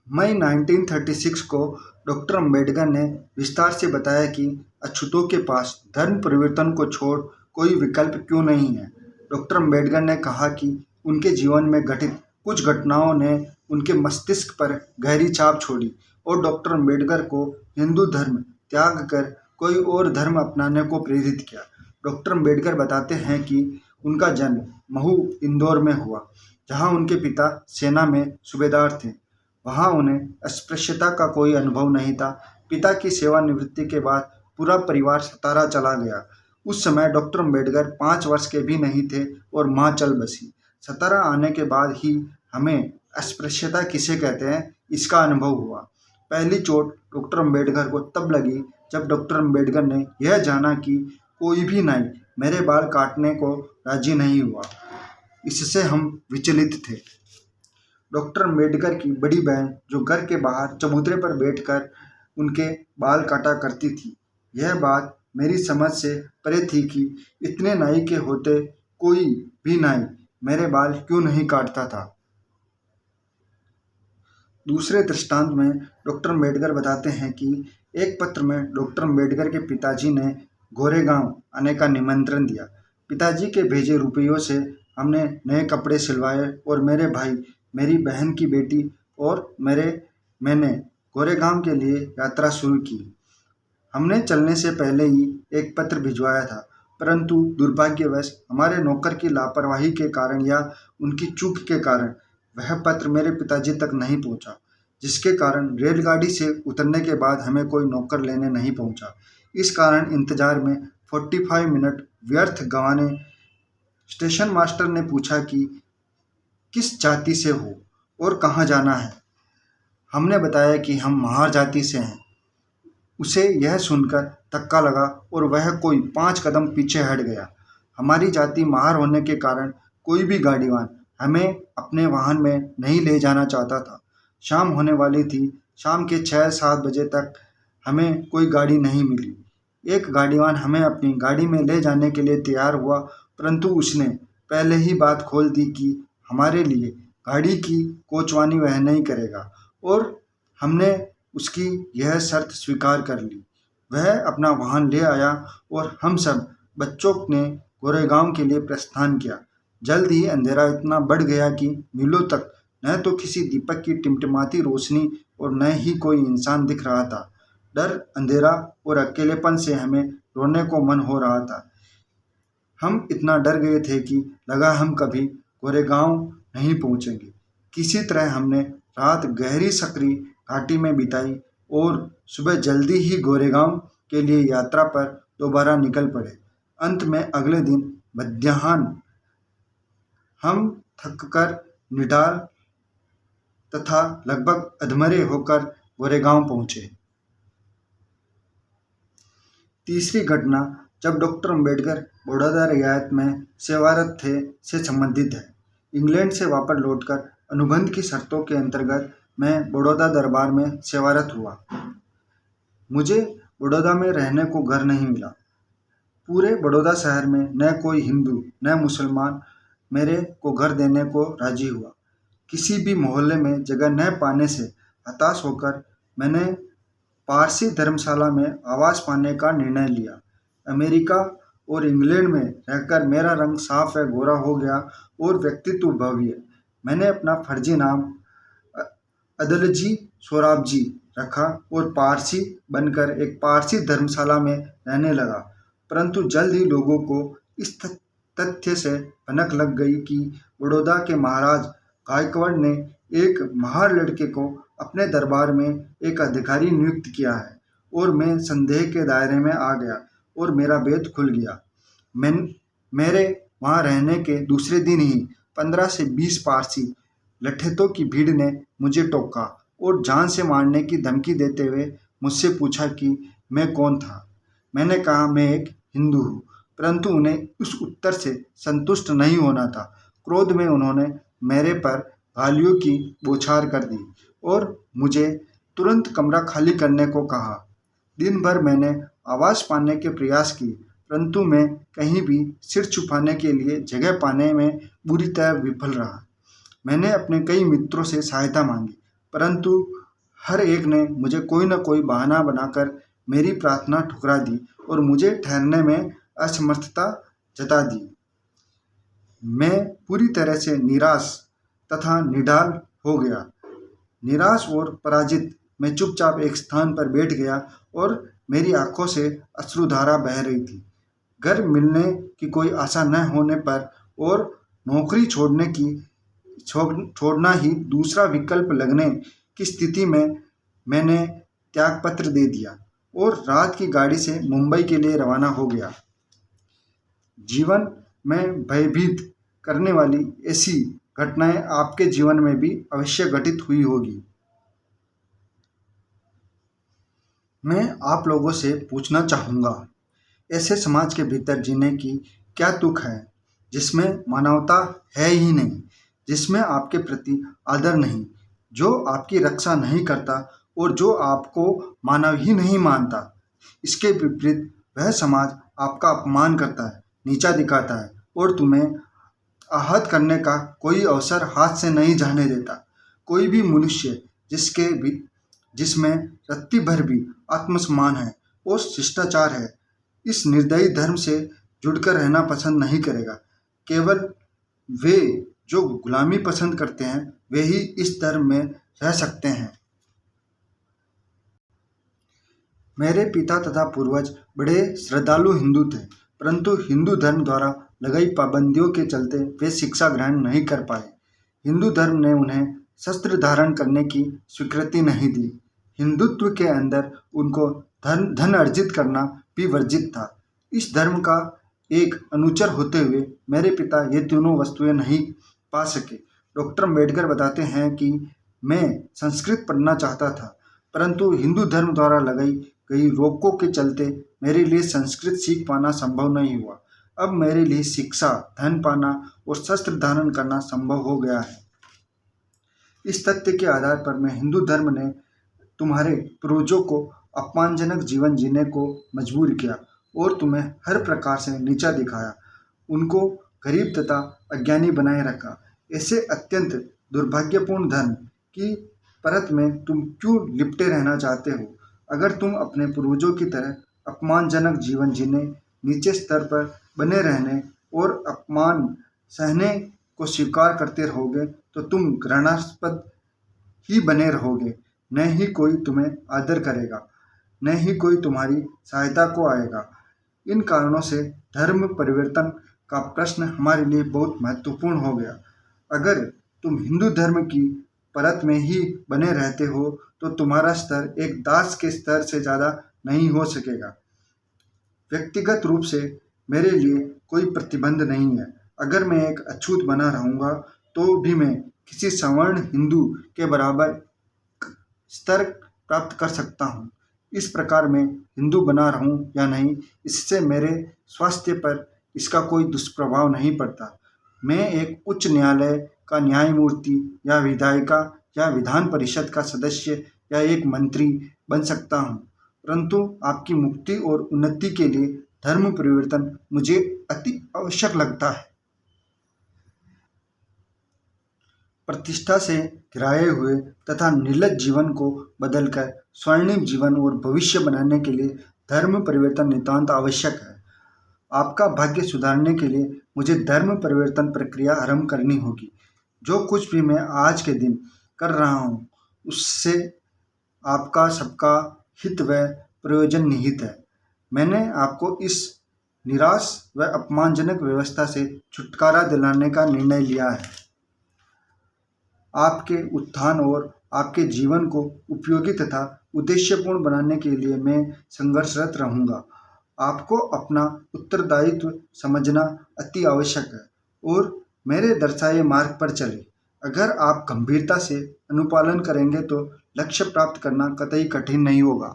मई 1936 को डॉक्टर अम्बेडकर ने विस्तार से बताया कि अछूतों के पास धर्म परिवर्तन को छोड़ कोई विकल्प क्यों नहीं है। डॉक्टर अम्बेडकर ने कहा कि उनके जीवन में घटित कुछ घटनाओं ने उनके मस्तिष्क पर गहरी छाप छोड़ी और डॉक्टर अम्बेडकर को हिंदू धर्म त्याग कर कोई और धर्म अपनाने को प्रेरित किया। डॉक्टर अम्बेडकर बताते हैं कि उनका जन्म महू, इंदौर में हुआ, जहां उनके पिता सेना में सूबेदार थे। वहां उन्हें अस्पृश्यता का कोई अनुभव नहीं था। पिता की सेवानिवृत्ति के बाद पूरा परिवार सतारा चला गया। उस समय डॉक्टर अम्बेडकर 5 वर्ष के भी नहीं थे और माँ चल बसी। सतारा आने के बाद ही हमें अस्पृश्यता किसे कहते हैं इसका अनुभव हुआ। पहली चोट डॉक्टर अम्बेडकर को तब लगी जब डॉक्टर अम्बेडकर ने यह जाना कि कोई भी नाई मेरे बाल काटने को राजी नहीं हुआ। इससे हम विचलित थे। डॉक्टर अम्बेडकर की बड़ी बहन जो घर के बाहर चबूतरे पर बैठकर उनके बाल काटा करती थी। यह बात मेरी समझ से परे थी कि इतने नाई के होते कोई भी नाई मेरे बाल क्यों नहीं काटता था। दूसरे दृष्टांत में डॉक्टर अम्बेडकर बताते हैं कि एक पत्र में डॉक्टर अम्बेडकर के पिताजी ने गोरेगांव आने का निमंत्रण दिया। पिताजी के भेजे रुपयों से हमने नए कपड़े सिलवाए और मेरे भाई, मेरी बहन की बेटी और मैंने गोरेगांव के लिए यात्रा शुरू की। हमने चलने से पहले ही एक पत्र भिजवाया था, परंतु दुर्भाग्यवश हमारे नौकर की लापरवाही के कारण या उनकी चूक के कारण वह पत्र मेरे पिताजी तक नहीं पहुंचा, जिसके कारण रेलगाड़ी से उतरने के बाद हमें कोई नौकर लेने नहीं पहुंचा। इस कारण इंतजार में 45 मिनट व्यर्थ गंवाने। स्टेशन मास्टर ने पूछा कि किस जाति से हो और कहाँ जाना है। हमने बताया कि हम महार जाति से हैं। उसे यह सुनकर धक्का लगा और वह कोई 5 कदम पीछे हट गया। हमारी जाति महार होने के कारण कोई भी गाड़ीवान हमें अपने वाहन में नहीं ले जाना चाहता था। शाम होने वाली थी। शाम के 6-7 बजे तक हमें कोई गाड़ी नहीं मिली। एक गाड़ीवान हमें अपनी गाड़ी में ले जाने के लिए तैयार हुआ, परंतु उसने पहले ही बात खोल दी कि हमारे लिए गाड़ी की कोचवानी वह नहीं करेगा और हमने उसकी यह शर्त स्वीकार कर ली। वह अपना वाहन ले आया और हम सब बच्चों ने गोरेगांव के लिए प्रस्थान किया। जल्द ही अंधेरा इतना बढ़ गया कि मीलों तक न तो किसी दीपक की टिमटिमाती रोशनी और न ही कोई इंसान दिख रहा था। डर, अंधेरा और अकेलेपन से हमें रोने को मन हो रहा था। हम इतना डर गए थे कि लगा हम कभी गोरेगांव नहीं पहुंचेंगे। किसी तरह हमने रात गहरी सकरी घाटी में बिताई और सुबह जल्दी ही गोरेगांव के लिए यात्रा पर दोबारा निकल पड़े। अंत में अगले दिन मध्याह्न हम थककर, निढाल तथा लगभग अधमरे होकर गोरेगांव पहुंचे। तीसरी घटना जब डॉक्टर अम्बेडकर बड़ौदा रियासत में सेवारत थे से संबंधित है। इंग्लैंड से वापस लौटकर अनुबंध की शर्तों के अंतर्गत मैं बड़ौदा दरबार में सेवारत हुआ। मुझे बड़ौदा में रहने को घर नहीं मिला। पूरे बड़ौदा शहर में न कोई हिंदू न मुसलमान मेरे को घर देने को राजी हुआ। किसी भी मोहल्ले में जगह न पाने से हताश होकर मैंने पारसी धर्मशाला में आवास पाने का निर्णय लिया। अमेरिका और इंग्लैंड में रहकर मेरा रंग साफ व गोरा हो गया और व्यक्तित्व भव्य। मैंने अपना फर्जी नाम अदलजी सोराबजी रखा और पारसी बनकर एक पारसी धर्मशाला में रहने लगा। परंतु जल्द ही लोगों को इस तथ्य से भनक लग गई कि बड़ौदा के महाराज गायकवाड़ ने एक महार लड़के को अपने दरबार में एक अधिकारी नियुक्त किया है और मैं संदेह के दायरे में आ गया और मेरा भेद खुल गया। मेरे वहाँ रहने के दूसरे दिन ही 15 से 20 पारसी लठेतों की भीड़ ने मुझे टोका और जान से मारने की धमकी देते हुए मुझसे पूछा कि मैं कौन था। मैंने कहा मैं एक हिंदू हूँ, परंतु उन्हें उस उत्तर से संतुष्ट नहीं होना था। क्रोध में उन्होंने मेरे पर गालियों की बौछार कर दी और मुझे तुरंत कमरा खाली करने को कहा। दिन भर मैंने आवास पाने के प्रयास किए, परंतु मैं कहीं भी सिर छुपाने के लिए जगह पाने में बुरी तरह विफल रहा। मैंने अपने कई मित्रों से सहायता मांगी, परंतु हर एक ने मुझे कोई न कोई बहाना बनाकर मेरी प्रार्थना ठुकरा दी और मुझे ठहरने में असमर्थता जता दी। मैं पूरी तरह से निराश तथा निढाल हो गया। निराश और पराजित मैं चुपचाप एक स्थान पर बैठ गया और मेरी आंखों से अश्रुधारा बह रही थी। घर मिलने की कोई आशा न होने पर और नौकरी छोड़ना ही दूसरा विकल्प लगने की स्थिति में मैंने त्यागपत्र दे दिया और रात की गाड़ी से मुंबई के लिए रवाना हो गया। जीवन में भयभीत करने वाली ऐसी घटनाएं आपके जीवन में भी अवश्य घटित हुई होगी। मैं आप लोगों से पूछना चाहूँगा, ऐसे समाज के भीतर जीने की क्या तुक है जिसमें मानवता है ही नहीं, जिसमें आपके प्रति आदर नहीं, जो आपकी रक्षा नहीं करता और जो आपको मानव ही नहीं मानता। इसके विपरीत वह समाज आपका अपमान करता है, नीचा दिखाता है और तुम्हें आहत करने का कोई अवसर हाथ से नहीं जाने देता। कोई भी मनुष्य जिसमें रत्ती भर भी आत्मसम्मान है और शिष्टाचार है, इस निर्दयी धर्म से जुड़कर रहना पसंद नहीं करेगा। केवल वे जो गुलामी पसंद करते हैं वे ही इस धर्म में रह सकते हैं। मेरे पिता तथा पूर्वज बड़े श्रद्धालु हिंदू थे, परंतु हिंदू धर्म द्वारा लगाई पाबंदियों के चलते वे शिक्षा ग्रहण नहीं कर पाए। हिंदू धर्म ने उन्हें शस्त्र धारण करने की स्वीकृति नहीं दी। हिंदुत्व के अंदर उनको धन अर्जित करना भी वर्जित था। इस धर्म का एक अनुचर होते हुए मेरे पिता ये तीनों वस्तुएं नहीं पा सके। डॉक्टर अम्बेडकर बताते हैं कि मैं संस्कृत पढ़ना चाहता था, परंतु हिंदू धर्म द्वारा लगाई गई रोकों के चलते मेरे लिए संस्कृत सीख पाना संभव नहीं हुआ। अब मेरे लिए शिक्षा, धन पाना और शस्त्र धारण करना संभव हो गया है। इस तथ्य के आधार पर मैं हिंदू धर्म ने तुम्हारे पूर्वजों को अपमानजनक जीवन जीने को मजबूर किया और तुम्हें हर प्रकार से नीचा दिखाया, उनको गरीब तथा अज्ञानी बनाए रखा। ऐसे अत्यंत दुर्भाग्यपूर्ण धर्म की परत में तुम क्यों लिपटे रहना चाहते हो? अगर तुम अपने पूर्वजों की तरह अपमानजनक जीवन जीने, नीचे स्तर पर बने रहने और अपमान सहने को स्वीकार करते रहोगे तो तुम घृणास्पद ही बने रहोगे। न ही कोई तुम्हें आदर करेगा, न ही कोई तुम्हारी सहायता को आएगा। इन कारणों से धर्म परिवर्तन का प्रश्न हमारे लिए बहुत महत्वपूर्ण हो गया। अगर तुम हिंदू धर्म की परत में ही बने रहते हो तो तुम्हारा स्तर एक दास के स्तर से ज़्यादा नहीं हो सकेगा। व्यक्तिगत रूप से मेरे लिए कोई प्रतिबंध नहीं है। अगर मैं एक अछूत बना रहूँगा तो भी मैं किसी सवर्ण हिंदू के बराबर स्तर प्राप्त कर सकता हूँ। इस प्रकार मैं हिंदू बना रहूँ या नहीं, इससे मेरे स्वास्थ्य पर इसका कोई दुष्प्रभाव नहीं पड़ता। मैं एक उच्च न्यायालय का न्यायमूर्ति या विधायिका या विधान परिषद का सदस्य या एक मंत्री बन सकता हूँ, परंतु आपकी मुक्ति और उन्नति के लिए धर्म परिवर्तन मुझे अति आवश्यक लगता है। प्रतिष्ठा से घिराए हुए तथा निर्लज जीवन को बदलकर स्वर्णिम जीवन और भविष्य बनाने के लिए धर्म परिवर्तन नितांत आवश्यक है। आपका भाग्य सुधारने के लिए मुझे धर्म परिवर्तन प्रक्रिया आरंभ करनी होगी। जो कुछ भी मैं आज के दिन कर रहा हूँ उससे आपका सबका हित व प्रयोजन निहित है। मैंने आपको इस निराश व अपमानजनक व्यवस्था से छुटकारा दिलाने का निर्णय लिया है। आपके उत्थान और आपके जीवन को उपयोगी तथा उद्देश्यपूर्ण बनाने के लिए मैं संघर्षरत रहूँगा। आपको अपना उत्तरदायित्व समझना अति आवश्यक है और मेरे दर्शाए मार्ग पर चलें। अगर आप गंभीरता से अनुपालन करेंगे तो लक्ष्य प्राप्त करना कतई कठिन नहीं होगा।